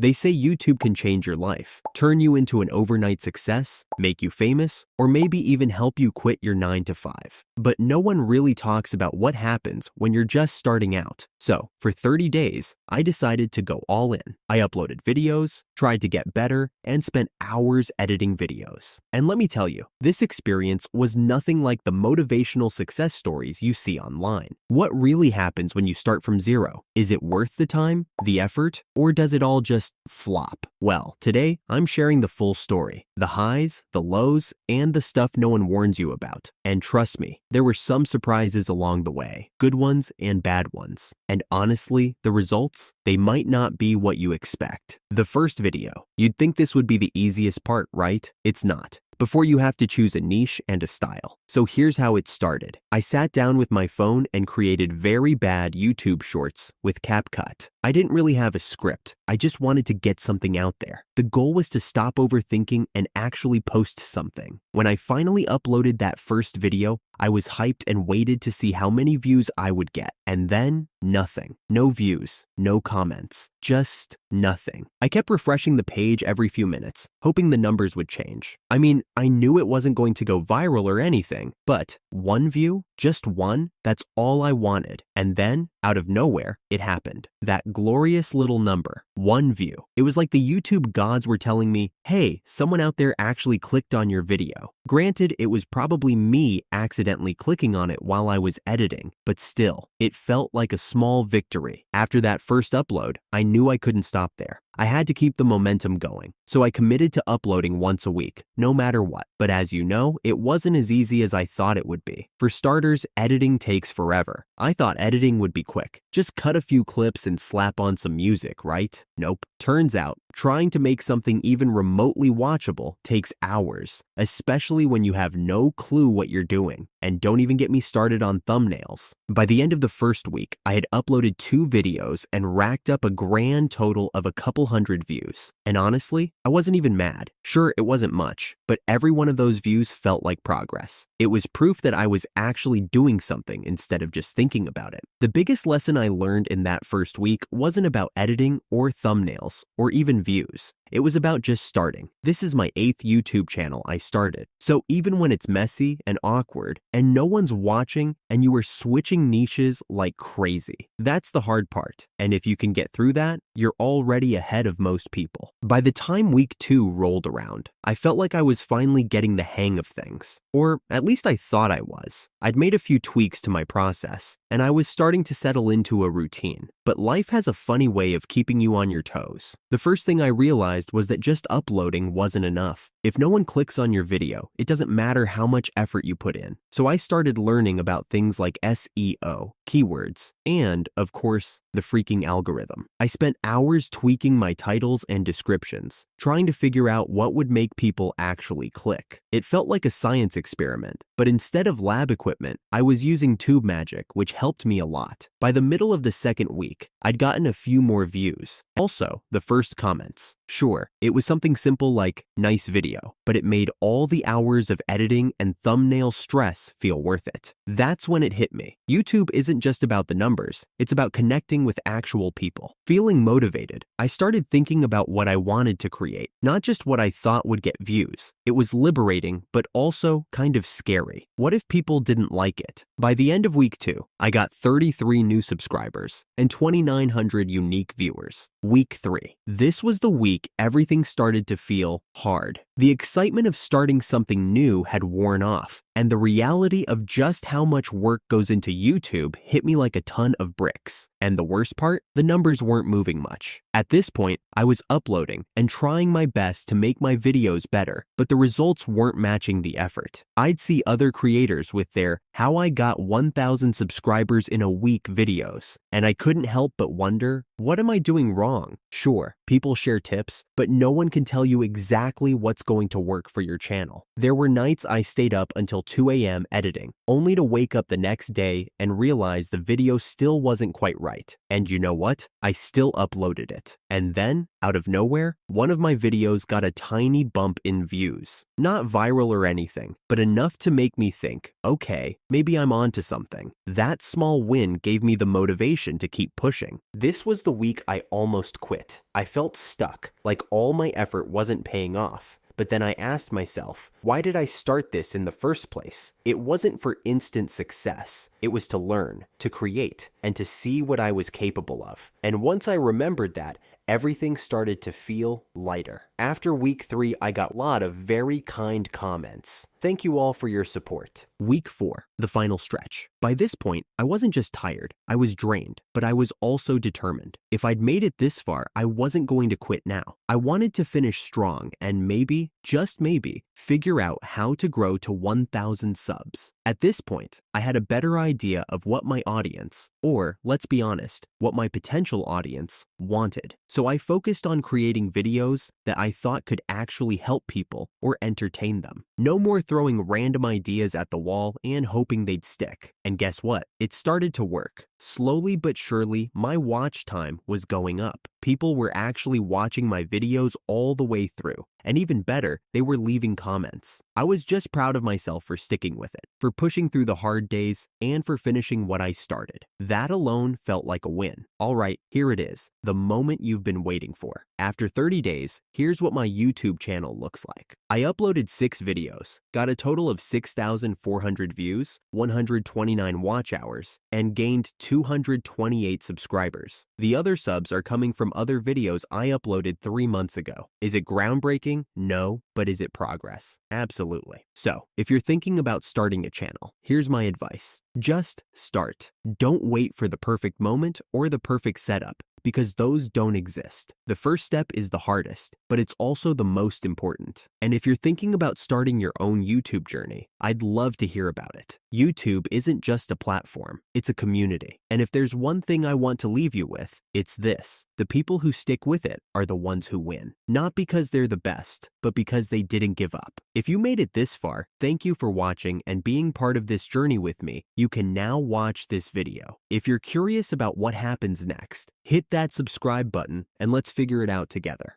They say YouTube can change your life, turn you into an overnight success, make you famous, or maybe even help you quit your 9 to 5. But no one really talks about what happens when you're just starting out. So, for 30 days, I decided to go all in. I uploaded videos, tried to get better, and spent hours editing videos. And let me tell you, this experience was nothing like the motivational success stories you see online. What really happens when you start from zero? Is it worth the time, the effort, or does it all just flop? Well, today I'm sharing the full story, the highs, the lows, and the stuff no one warns you about. And trust me, there were some surprises along the way, good ones and bad ones. And honestly, the results, they might not be what you expect. The first video, you'd think this would be the easiest part, right? It's not. Before you have to choose a niche and a style. So here's how it started. I sat down with my phone and created very bad YouTube shorts with CapCut. I didn't really have a script. I just wanted to get something out there. The goal was to stop overthinking and actually post something. When I finally uploaded that first video, I was hyped and waited to see how many views I would get. And then, nothing. No views, no comments, just nothing. I kept refreshing the page every few minutes, hoping the numbers would change. I mean, I knew it wasn't going to go viral or anything, but one view, just one, that's all I wanted. And then, out of nowhere, it happened. That glorious little number, one view. It was like the YouTube gods were telling me, hey, someone out there actually clicked on your video. Granted, it was probably me accidentally clicking on it while I was editing, but still, it felt like a small victory. After that first upload, I knew I couldn't stop there. I had to keep the momentum going, so I committed to uploading once a week, no matter what. But as you know, it wasn't as easy as I thought it would be. For starters, editing takes forever. I thought editing would be quick. Just cut a few clips and slap on some music, right? Nope. Turns out, trying to make something even remotely watchable takes hours, especially when you have no clue what you're doing. And don't even get me started on thumbnails. By the end of the first week, I had uploaded 2 videos and racked up a grand total of a couple hundred views. And honestly, I wasn't even mad. Sure, it wasn't much, but every one of those views felt like progress. It was proof that I was actually doing something instead of just thinking about it. The biggest lesson I learned in that first week wasn't about editing or thumbnails or even views. It was about just starting. This is my 8th YouTube channel I started. So even when it's messy and awkward and no one's watching and you are switching niches like crazy, that's the hard part. And if you can get through that, you're already ahead of most people. By the time week 2 rolled around, I felt like I was finally getting the hang of things. Or at least I thought I was. I'd made a few tweaks to my process, and I was starting to settle into a routine. But life has a funny way of keeping you on your toes. The first thing I realized was that just uploading wasn't enough. If no one clicks on your video, it doesn't matter how much effort you put in. So I started learning about things like SEO, keywords, and, of course, the freaking algorithm. I spent hours tweaking my titles and descriptions, trying to figure out what would make people actually click. It felt like a science experiment, but instead of lab equipment, I was using Tube Magic, which helped me a lot. By the middle of the second week, I'd gotten a few more views. Also, the first comments. Sure, it was something simple like, nice video, but it made all the hours of editing and thumbnail stress feel worth it. That's when it hit me. YouTube isn't just about the numbers, it's about connecting with actual people. Feeling motivated, I started thinking about what I wanted to create, not just what I thought would get views. It was liberating, but also kind of scary. What if people didn't like it? By the end of week 2, I got 33 new subscribers and 2,900 unique viewers. Week 3. This was the week everything started to feel hard. The excitement of starting something new had worn off, and the reality of just how much work goes into YouTube hit me like a ton of bricks. And the worst part, the numbers weren't moving much. At this point, I was uploading and trying my best to make my videos better, but the results weren't matching the effort. I'd see other creators with their "How I Got 1,000 Subscribers in a Week" videos, and I couldn't help but wonder, what am I doing wrong? Sure, people share tips, but no one can tell you exactly what's going to work for your channel. There were nights I stayed up until 2 a.m. editing, only to wake up the next day and realize the video still wasn't quite right. And you know what? I still uploaded it. And then Out of nowhere, one of my videos got a tiny bump in views. Not viral or anything, but enough to make me think, okay, maybe I'm onto something. That small win gave me the motivation to keep pushing. This was the week I almost quit. I felt stuck, like all my effort wasn't paying off. But then I asked myself, why did I start this in the first place? It wasn't for instant success. It was to learn, to create, and to see what I was capable of. And once I remembered that, everything started to feel lighter. After week 3, I got a lot of very kind comments. Thank you all for your support. Week 4, the final stretch. By this point, I wasn't just tired, I was drained, but I was also determined. If I'd made it this far, I wasn't going to quit now. I wanted to finish strong and maybe, just maybe, figure out how to grow to 1,000 subs. At this point, I had a better idea of what my audience, or let's be honest, what my potential audience, wanted. So I focused on creating videos that I thought could actually help people or entertain them. No more throwing random ideas at the wall and hoping they'd stick. And guess what? It started to work. Slowly but surely, my watch time was going up. People were actually watching my videos all the way through. And even better, they were leaving comments. I was just proud of myself for sticking with it, for pushing through the hard days, and for finishing what I started. That alone felt like a win. All right, here it is, the moment you've been waiting for. After 30 days, here's what my YouTube channel looks like. I uploaded 6 videos, got a total of 6,400 views, 129 watch hours, and gained 228 subscribers. The other subs are coming from other videos I uploaded 3 months ago. Is it groundbreaking? No, but is it progress? Absolutely. So, if you're thinking about starting a channel, here's my advice. Just start. Don't wait for the perfect moment or the perfect setup, because those don't exist. The first step is the hardest, but it's also the most important. And if you're thinking about starting your own YouTube journey, I'd love to hear about it. YouTube isn't just a platform, it's a community. And if there's one thing I want to leave you with, it's this. The people who stick with it are the ones who win. Not because they're the best, but because they didn't give up. If you made it this far, thank you for watching and being part of this journey with me. You can now watch this video. If you're curious about what happens next, hit that subscribe button and let's figure it out together.